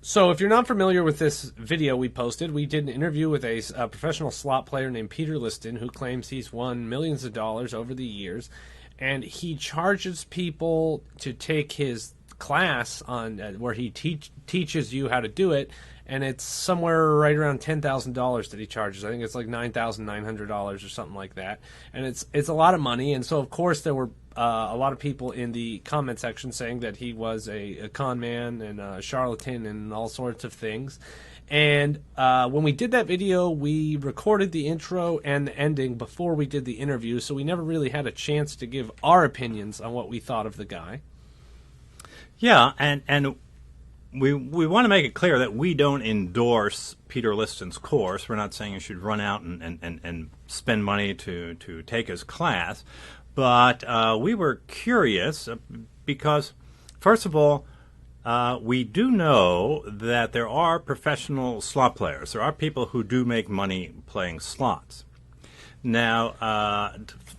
So, if you're not familiar with this video we posted, we did an interview with a professional slot player named Peter Liston who claims he's won millions of dollars over the years. And he charges people to take his class on where he teaches you how to do it. And it's somewhere right around $10,000 that he charges. I think it's like $9,900 or something like that. And it's a lot of money. And so, of course, there were a lot of people in the comment section saying that he was a con man and a charlatan and all sorts of things. And when we did that video, we recorded the intro and the ending before we did the interview, so we never really had a chance to give our opinions on what we thought of the guy. Yeah, and we want to make it clear that we don't endorse Peter Liston's course. We're not saying you should run out and spend money to take his class. But we were curious because, first of all, we do know that there are professional slot players. There are people who do make money playing slots. Now,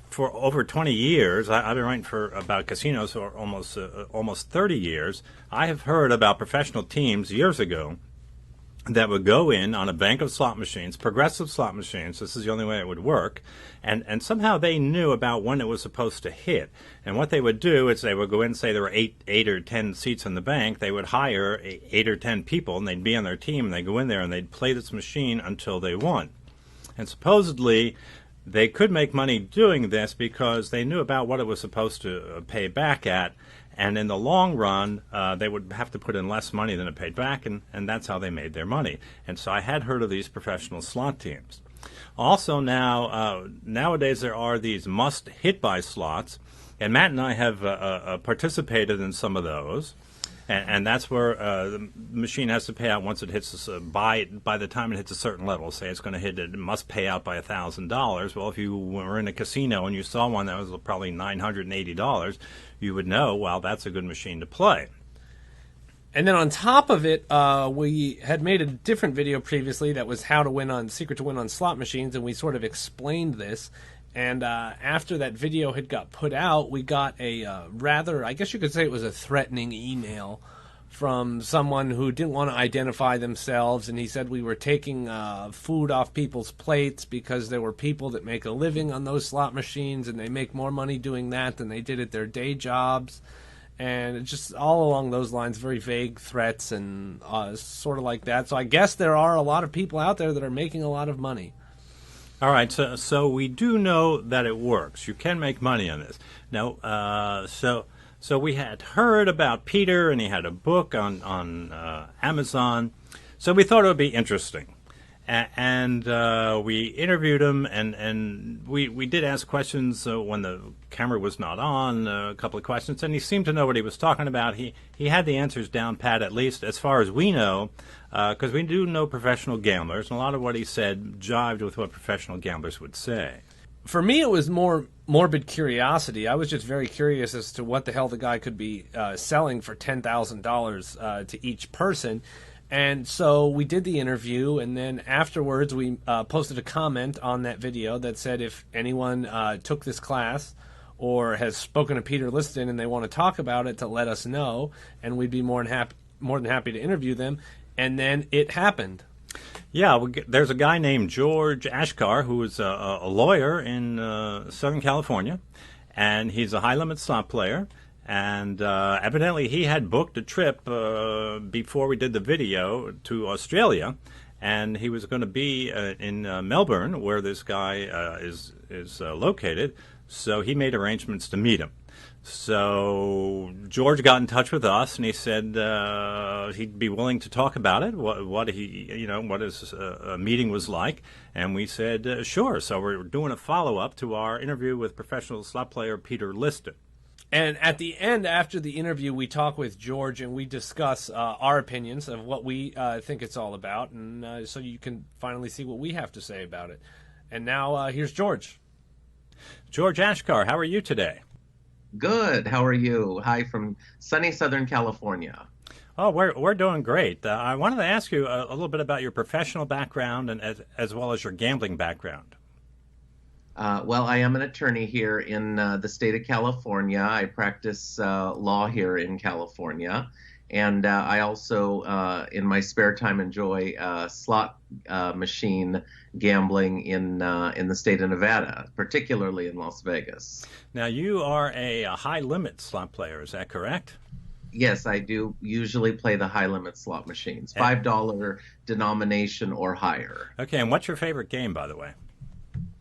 for over 20 years, I've been writing about casinos for almost 30 years. I have heard about professional teams years ago that would go in on a bank of slot machines, progressive slot machines. This is the only way it would work. And somehow they knew about when it was supposed to hit. And what they would do is they would go in, say there were eight or 10 seats in the bank. They would hire 8 or 10 people, and they'd be on their team, and they'd go in there, and they'd play this machine until they won. And supposedly they could make money doing this because they knew about what it was supposed to pay back at. And in the long run, they would have to put in less money than it paid back, and that's how they made their money. And so I had heard of these professional slot teams. Also nowadays there are these must-hit-by slots, and Matt and I have participated in some of those. And that's where the machine has to pay out once it hits by the time it hits a certain level. Say it's going to hit, it must pay out by $1,000. Well, if you were in a casino and you saw one that was probably $980, you would know, well, that's a good machine to play. And then on top of it, we had made a different video previously that was how to win on Secret to Win on slot machines, and we sort of explained this. And after that video had got put out, we got a rather, I guess you could say it was a threatening email from someone who didn't want to identify themselves. And he said we were taking food off people's plates because there were people that make a living on those slot machines, and they make more money doing that than they did at their day jobs. And it's just all along those lines, very vague threats and sort of like that. So I guess there are a lot of people out there that are making a lot of money. All right, so we do know that it works. You can make money on this. Now, so we had heard about Peter, and he had a book on Amazon. So we thought it would be interesting. And we interviewed him, and we did ask questions when the camera was not on, a couple of questions, and he seemed to know what he was talking about. He had the answers down pat, at least as far as we know, because we do know professional gamblers, and a lot of what he said jived with what professional gamblers would say. For me, it was more morbid curiosity. I was just very curious as to what the hell the guy could be selling for $10,000 to each person. And so we did the interview, and then afterwards we posted a comment on that video that said if anyone took this class or has spoken to Peter Liston and they want to talk about it, to let us know, and we'd be more than happy to interview them. And then it happened. Yeah, there's a guy named George Ashkar who is a lawyer in Southern California, and he's a high-limit slot player. And evidently he had booked a trip before we did the video to Australia, and he was going to be in Melbourne, where this guy is located. So he made arrangements to meet him. So George got in touch with us, and he said he'd be willing to talk about it, what his meeting was like, and we said sure. So we're doing a follow-up to our interview with professional slot player Peter Liston. And at the end, after the interview, we talk with George and we discuss our opinions of what we think it's all about, and so you can finally see what we have to say about it. And now here's George. George Ashkar, how are you today? Good. How are you? Hi from sunny Southern California. Oh, we're doing great. I wanted to ask you a little bit about your professional background and as well as your gambling background. Well, I am an attorney here in the state of California. I practice law here in California, And I also, in my spare time, enjoy slot machine gambling in the state of Nevada, particularly in Las Vegas. Now, you are a high limit slot player, is that correct? Yes, I do usually play the high limit slot machines, Eh, $5 denomination or higher. Okay, and what's your favorite game, by the way?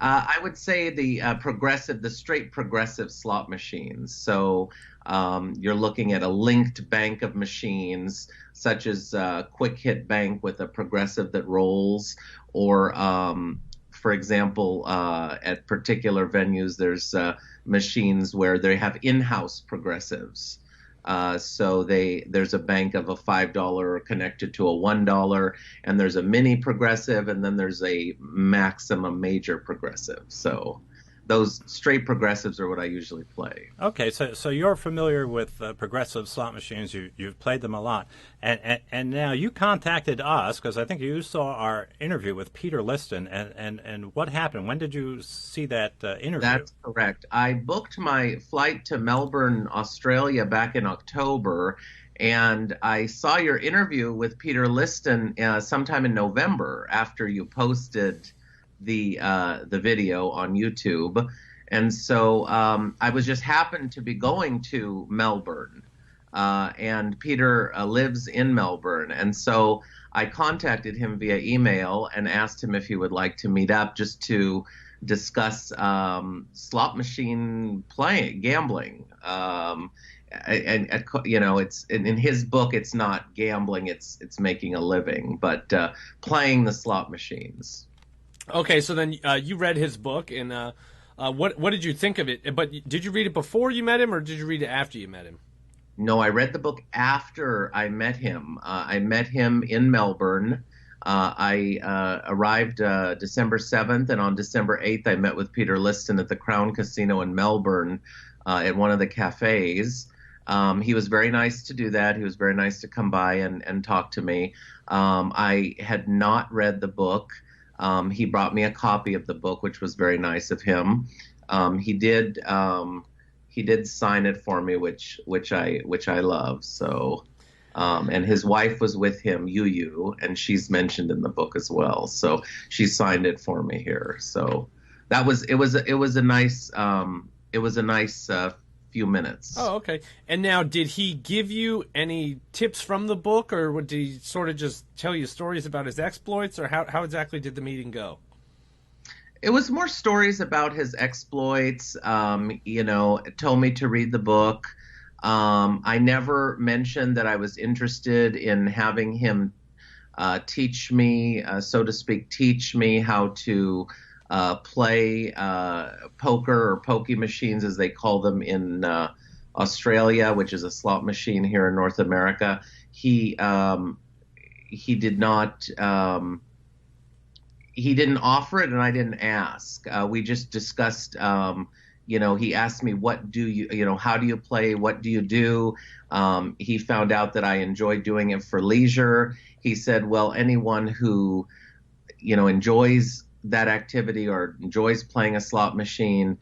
I would say the straight progressive slot machines. So you're looking at a linked bank of machines, such as Quick Hit Bank with a progressive that rolls, or for example, at particular venues, there's machines where they have in-house progressives. So there's a bank of a $5 connected to a $1, and there's a mini progressive, and then there's a maximum major progressive. So those straight progressives are what I usually play. Okay, so you're familiar with progressive slot machines. You've played them a lot, and now you contacted us because I think you saw our interview with Peter Liston, and what happened? When did you see that interview? That's correct. I booked my flight to Melbourne, Australia back in October, and I saw your interview with Peter Liston sometime in November after you posted the video on YouTube. And so I was just happened to be going to Melbourne, and Peter lives in Melbourne. And so I contacted him via email and asked him if he would like to meet up just to discuss slot machine playing, gambling. And you know, it's in his book, it's not gambling, it's making a living, but playing the slot machines. Okay, so then you read his book, and what did you think of it? But did you read it before you met him, or did you read it after you met him? No, I read the book after I met him. I met him in Melbourne. I arrived December 7th, and on December 8th, I met with Peter Liston at the Crown Casino in Melbourne at one of the cafes. He was very nice to do that. He was very nice to come by and talk to me. I had not read the book. He brought me a copy of the book, which was very nice of him. He did sign it for me, which I love. So, and his wife was with him, Yu, and she's mentioned in the book as well. So she signed it for me here. So it was a nice few minutes. Oh, okay. And now, did he give you any tips from the book, or did he sort of just tell you stories about his exploits, or how exactly did the meeting go? It was more stories about his exploits. Told me to read the book. I never mentioned that I was interested in having him teach me, so to speak, teach me how to play poker or pokey machines, as they call them in Australia, which is a slot machine here in North America. He did not. He didn't offer it, and I didn't ask. We just discussed. He asked me, "What do you? How do you play? What do you do?" He found out that I enjoy doing it for leisure. He said, "Well, anyone who, enjoys that activity or enjoys playing a slot machine,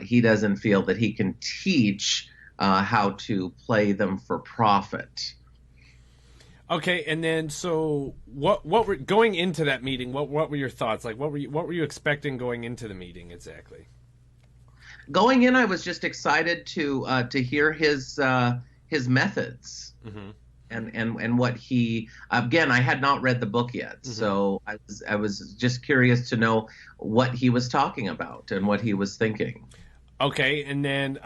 he doesn't feel that he can teach how to play them for profit." Okay, and then so what were going into that meeting? What were your thoughts? Like, what were you expecting going into the meeting exactly? Going in, I was just excited to hear his methods. Mm-hmm. And what he, again, I had not read the book yet, mm-hmm. So I was just curious to know what he was talking about and what he was thinking. Okay, and then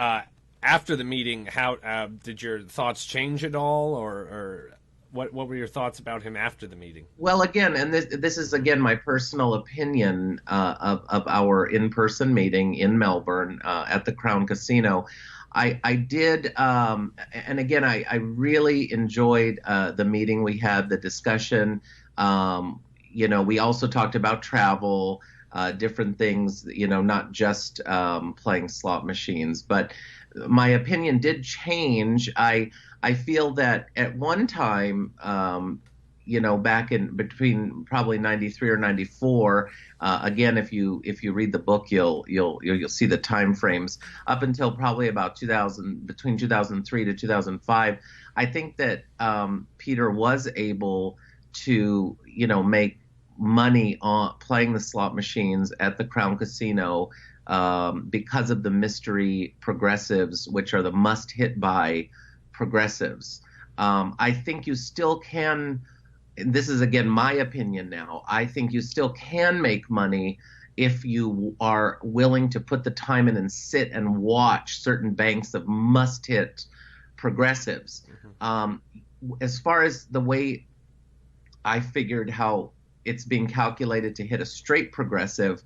after the meeting, how did your thoughts change at all, or what were your thoughts about him after the meeting? Well, again, and this is again my personal opinion of our in-person meeting in Melbourne at the Crown Casino. I did, and again, I really enjoyed the meeting we had, the discussion. We also talked about travel, different things, not just playing slot machines. But my opinion did change. I feel that at one time, back in between probably 93 or 94. Again, if you read the book, you'll see the time frames up until probably about 2000, between 2003 to 2005. I think that Peter was able to, make money on playing the slot machines at the Crown Casino because of the mystery progressives, which are the must-hit by progressives. I think you still can. This is again my opinion now. I think you still can make money if you are willing to put the time in and sit and watch certain banks of must-hit progressives. As far as the way I figured how it's being calculated to hit a straight progressive,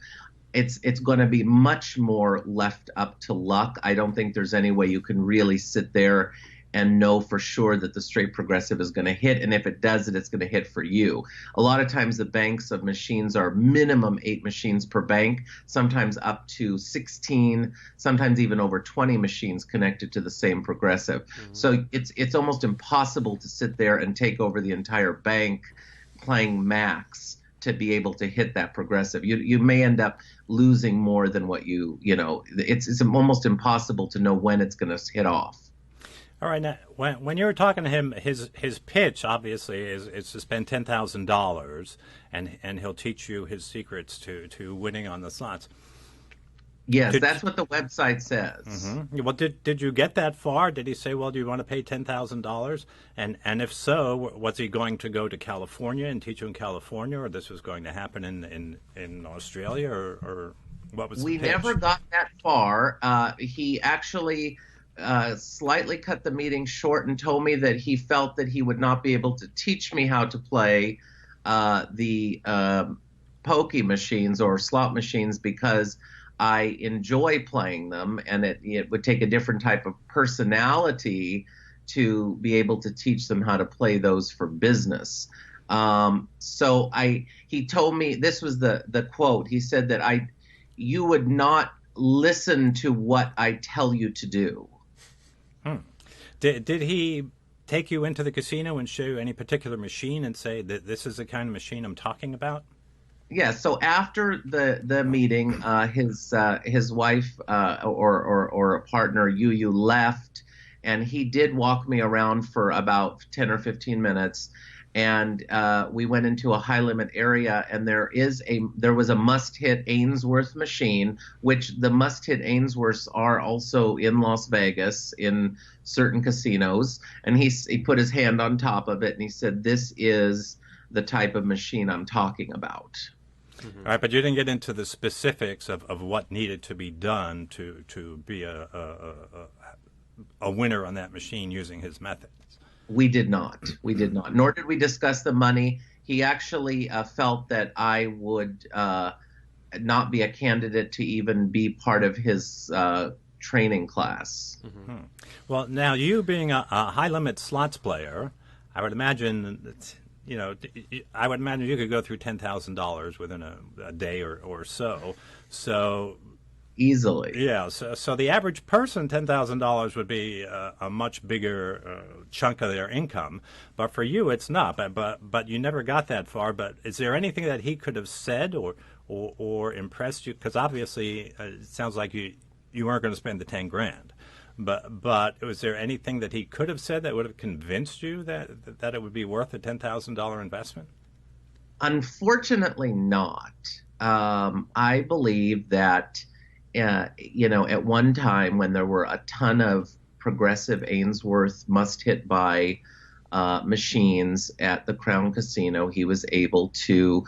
it's going to be much more left up to luck. I don't think there's any way you can really sit there and know for sure that the straight progressive is going to hit. And if it does it, it's going to hit for you. A lot of times the banks of machines are minimum 8 machines per bank, sometimes up to 16, sometimes even over 20 machines connected to the same progressive. So it's almost impossible to sit there and take over the entire bank playing max to be able to hit that progressive. You may end up losing more than what it's almost impossible to know when it's going to hit off. All right. Now, when you were talking to him, his pitch obviously is to spend $10,000, and he'll teach you his secrets to winning on the slots. Yes, that's what the website says. Mm-hmm. Well, did you get that far? Did he say, "Well, do you want to pay $10,000?" And if so, was he going to go to California and teach you in California, or this was going to happen in Australia, or what was the pitch? We never got that far. He actually slightly cut the meeting short and told me that he felt that he would not be able to teach me how to play the pokey machines or slot machines because I enjoy playing them, and it would take a different type of personality to be able to teach them how to play those for business. So he told me, this was the quote. He said that you would not listen to what I tell you to do. Did he take you into the casino and show you any particular machine and say that this is the kind of machine I'm talking about? Yeah. So after the meeting, his wife or a partner, Yu left, and he did walk me around for about 10 or 15 minutes. And we went into a high limit area, and there was a must hit Ainsworth machine, which the must hit Ainsworths are also in Las Vegas in certain casinos. And he put his hand on top of it and he said, "This is the type of machine I'm talking about." All right, but you didn't get into the specifics of what needed to be done to be a winner on that machine using his methods. We did not. Nor did we discuss the money. He actually felt that I would not be a candidate to even be part of his training class. Mm-hmm. Well, now you being a high-limit slots player, I would imagine that, you could go through $10,000 within a day or so. So easily. Yeah. So the average person, $10,000 would be a much bigger chunk of their income. But for you, it's not. But you never got that far. But is there anything that he could have said or impressed you? Because obviously, it sounds like you weren't going to spend the $10,000. But was there anything that he could have said that would have convinced you that it would be worth a $10,000 investment? Unfortunately, not. I believe that, at one time when there were a ton of progressive Ainsworth must-hit by machines at the Crown Casino, he was able to,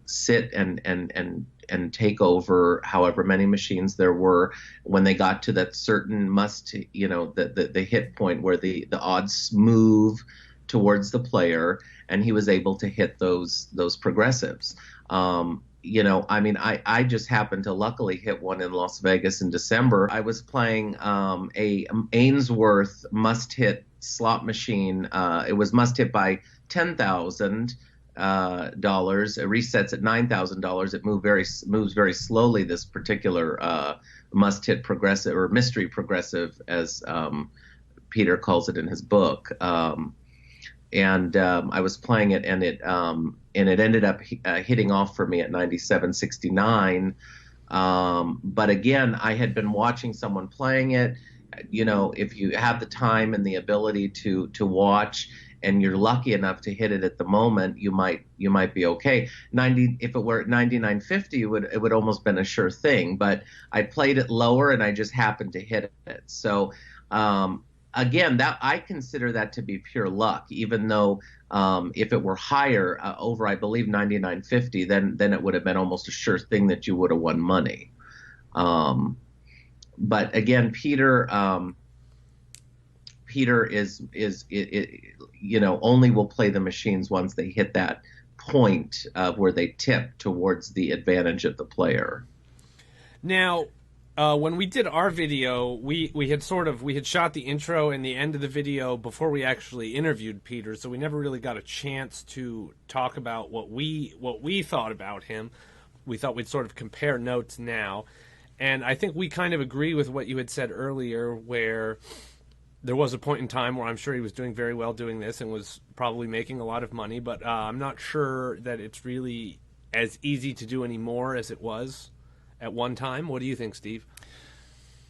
sit and take over however many machines there were. When they got to that certain the hit point where the odds move towards the player, and he was able to hit those progressives. I just happened to luckily hit one in Las Vegas in December. I was playing a Ainsworth must-hit slot machine. It was must-hit by $10,000. It resets at $9,000. It moves very slowly. This particular must-hit progressive or mystery progressive, as Peter calls it in his book. and I was playing it, and it ended up hitting off for me at 97.69. But again, I had been watching someone playing it. You know, if you have the time and the ability to watch, and you're lucky enough to hit it at the moment, you might be okay. 90, if it were at 99.50, it would almost been a sure thing. But I played it lower, and I just happened to hit it. So again, that I consider that to be pure luck. Even though if it were higher, over I believe 99.50, then it would have been almost a sure thing that you would have won money. But again, Peter is you know, only will play the machines once they hit that point where they tip towards the advantage of the player. Now, when we did our video, we had shot the intro and the end of the video before we actually interviewed Peter, so we never really got a chance to talk about what we thought about him. We thought we'd sort of compare notes now, and I think we kind of agree with what you had said earlier, where there was a point in time where I'm sure he was doing very well doing this and was probably making a lot of money, but I'm not sure that it's really as easy to do anymore as it was at one time. What do you think, Steve?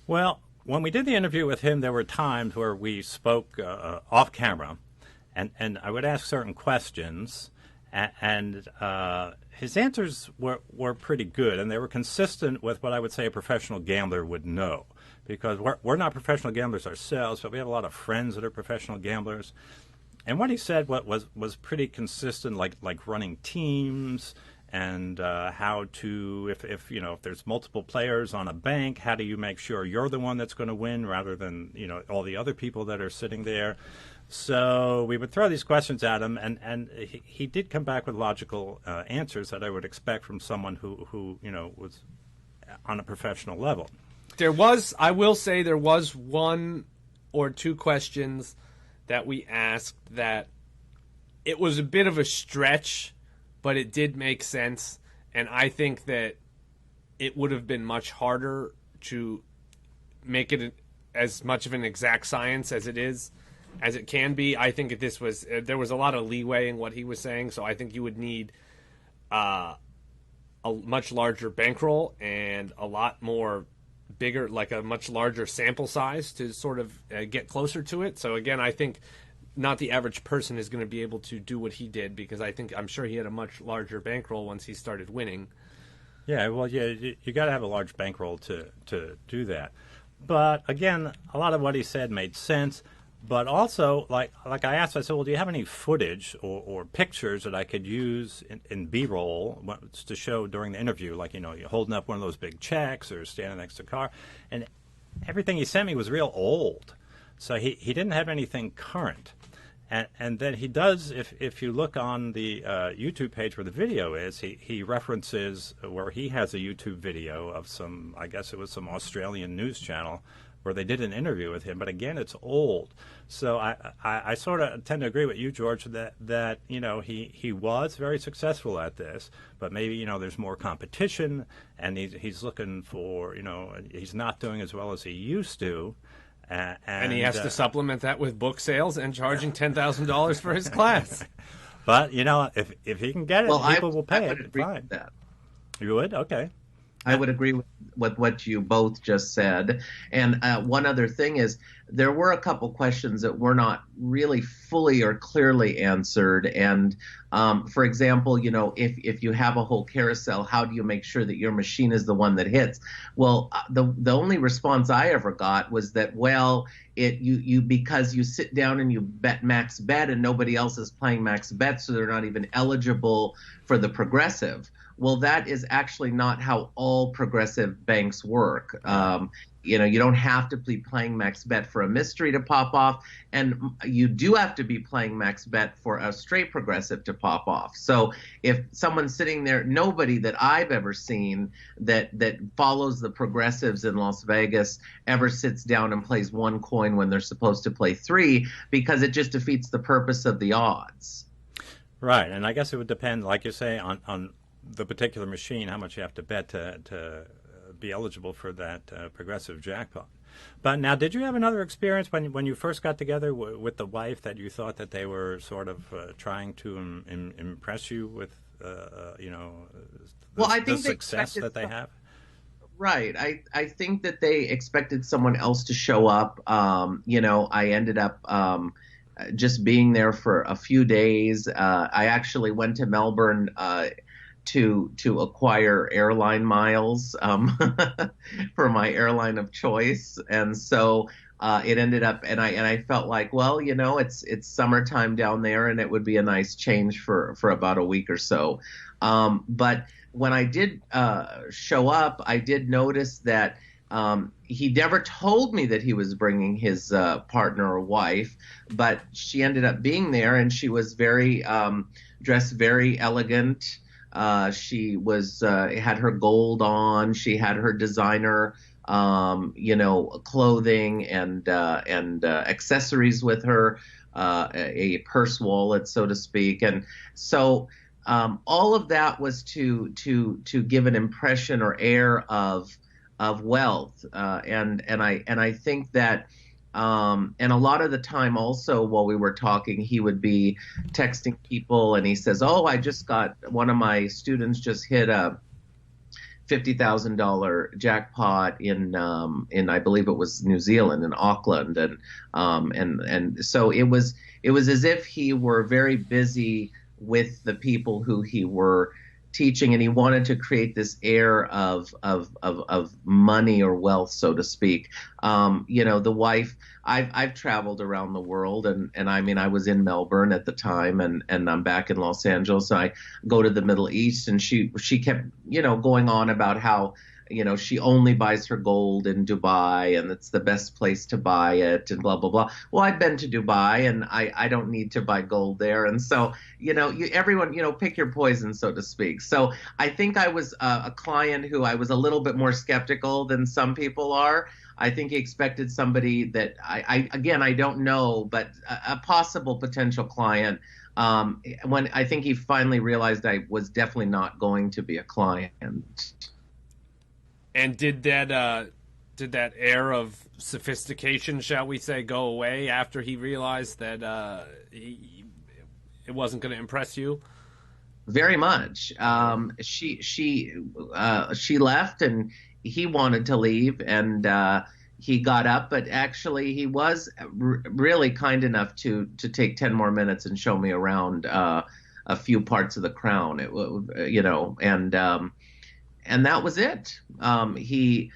Well, when we did the interview with him, there were times where we spoke off camera, and I would ask certain questions, and his answers were pretty good, and they were consistent with what I would say a professional gambler would know. Because we're not professional gamblers ourselves, but we have a lot of friends that are professional gamblers. And what he said was pretty consistent, like running teams and how to, if there's multiple players on a bank, how do you make sure you're the one that's going to win rather than, all the other people that are sitting there. So we would throw these questions at him, and he did come back with logical answers that I would expect from someone who was on a professional level. I will say there was one or two questions that we asked that it was a bit of a stretch, but it did make sense. And I think that it would have been much harder to make it as much of an exact science as it can be. I think there was a lot of leeway in what he was saying. So I think you would need a much larger bankroll and a lot more bigger, like a much larger sample size to sort of get closer to it. So again, I think not the average person is going to be able to do what he did, because I'm sure he had a much larger bankroll once he started winning. Yeah, well, you got to have a large bankroll to do that. But again, a lot of what he said made sense. But also, like I asked, I said, well, do you have any footage or pictures that I could use in B-roll to show during the interview? Like, you're holding up one of those big checks or standing next to a car. And everything he sent me was real old. So he didn't have anything current. And then he does, if you look on the YouTube page where the video is, he references where he has a YouTube video of I guess it was some Australian news channel, where they did an interview with him, but again, it's old. So I sort of tend to agree with you, George, that he was very successful at this, but maybe there's more competition, and he's looking for he's not doing as well as he used to, and he has to supplement that with book sales and charging $10,000 for his class. But if he can get it, people will pay it. Fine. That. You would? Okay. I would agree with what you both just said. And one other thing is, there were a couple questions that were not really fully or clearly answered. And for example, if you have a whole carousel, how do you make sure that your machine is the one that hits? Well, the only response I ever got was that, well, you because you sit down and you bet max bet and nobody else is playing max bet, so they're not even eligible for the progressive. Well, that is actually not how all progressive banks work. You don't have to be playing max bet for a mystery to pop off, and you do have to be playing max bet for a straight progressive to pop off. So if someone's sitting there, nobody that I've ever seen that follows the progressives in Las Vegas ever sits down and plays one coin when they're supposed to play three, because it just defeats the purpose of the odds. Right, and I guess it would depend, like you say, on the particular machine, how much you have to bet to be eligible for that progressive jackpot. But now, did you have another experience when you first got together with the wife that you thought that they were sort of trying to impress you with, Well, I the think they success expected that they have? right. I think that they expected someone else to show up. I ended up just being there for a few days. I actually went to Melbourne to acquire airline miles for my airline of choice, and so it ended up, and I felt like, well, it's summertime down there, and it would be a nice change for about a week or so. But when I did show up, I did notice that he never told me that he was bringing his partner or wife, but she ended up being there, and she was very dressed very elegant. She was had her gold on. She had her designer, clothing and accessories with her, a purse wallet, so to speak, and so. All of that was to give an impression or air of wealth, and I think that, and a lot of the time also while we were talking, he would be texting people, and he says, "Oh, I just got one of my students just hit a $50,000 jackpot in I believe it was New Zealand, in Auckland," and so it was as if he were very busy with the people who he were teaching, and he wanted to create this air of money or wealth, so to speak. The wife, I've traveled around the world, and I mean, I was in Melbourne at the time, and I'm back in Los Angeles. And I go to the Middle East, and she kept going on about how she only buys her gold in Dubai, and it's the best place to buy it, and blah, blah, blah. Well, I've been to Dubai, and I don't need to buy gold there. And so, everyone, pick your poison, so to speak. So I think I was a client who I was a little bit more skeptical than some people are. I think he expected somebody that again, I don't know, but a possible potential client. When I think he finally realized I was definitely not going to be a client. And did that air of sophistication, shall we say, go away after he realized that it wasn't going to impress you? Very much. She left, and he wanted to leave, and he got up, but actually he was really kind enough to take 10 more minutes and show me around a few parts of the crown. And that was it. He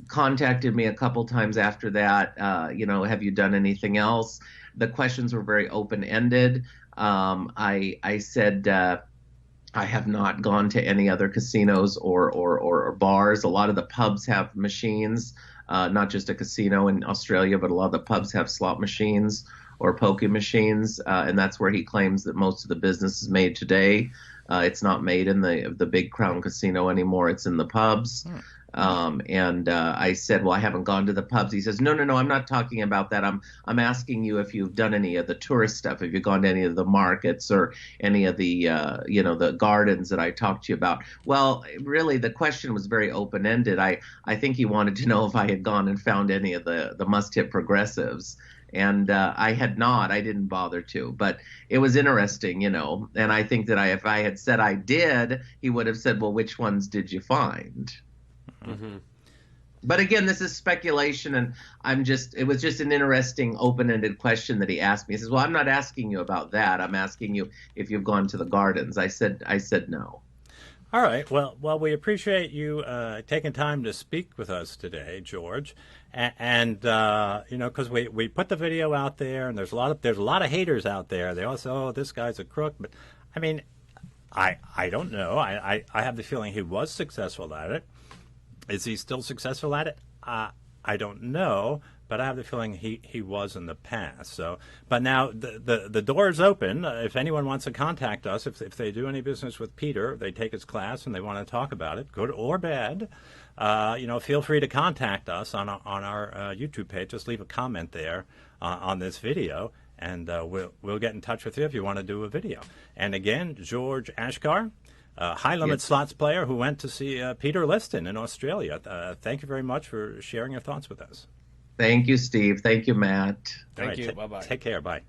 contacted me a couple times after that. Have you done anything else? The questions were very open-ended. I said I have not gone to any other casinos or bars. A lot of the pubs have machines, not just a casino in Australia, but a lot of the pubs have slot machines or poker machines, and that's where he claims that most of the business is made today. It's not made in the big Crown Casino anymore. It's in the pubs. And I said, well, I haven't gone to the pubs. He says, no, I'm not talking about that. I'm asking you if you've done any of the tourist stuff, if you've gone to any of the markets or any of the, the gardens that I talked to you about. Well, really, the question was very open-ended. I think he wanted to know if I had gone and found any of the must-hit progressives. And I had not. I didn't bother to. But it was interesting, And I think that if I had said I did, he would have said, well, which ones did you find? Mm-hmm. But again, this is speculation, and it was just an interesting open-ended question that he asked me. He says, well, I'm not asking you about that. I'm asking you if you've gone to the gardens. I said no. All right. Well, we appreciate you taking time to speak with us today, George. And because we put the video out there, and there's a lot of haters out there. They all say, "Oh, this guy's a crook." But I mean, I don't know. I have the feeling he was successful at it. Is he still successful at it? I don't know, but I have the feeling he was in the past. So, but now the door is open. If anyone wants to contact us, if they do any business with Peter, they take his class and they want to talk about it, good or bad, feel free to contact us on our YouTube page. Just leave a comment there on this video, and we'll get in touch with you if you want to do a video. And again, George Ashkar, high-limit slots player who went to see Peter Liston in Australia. Thank you very much for sharing your thoughts with us. Thank you, Steve. Thank you, Matt. Thank you. Bye-bye. Take care. Bye.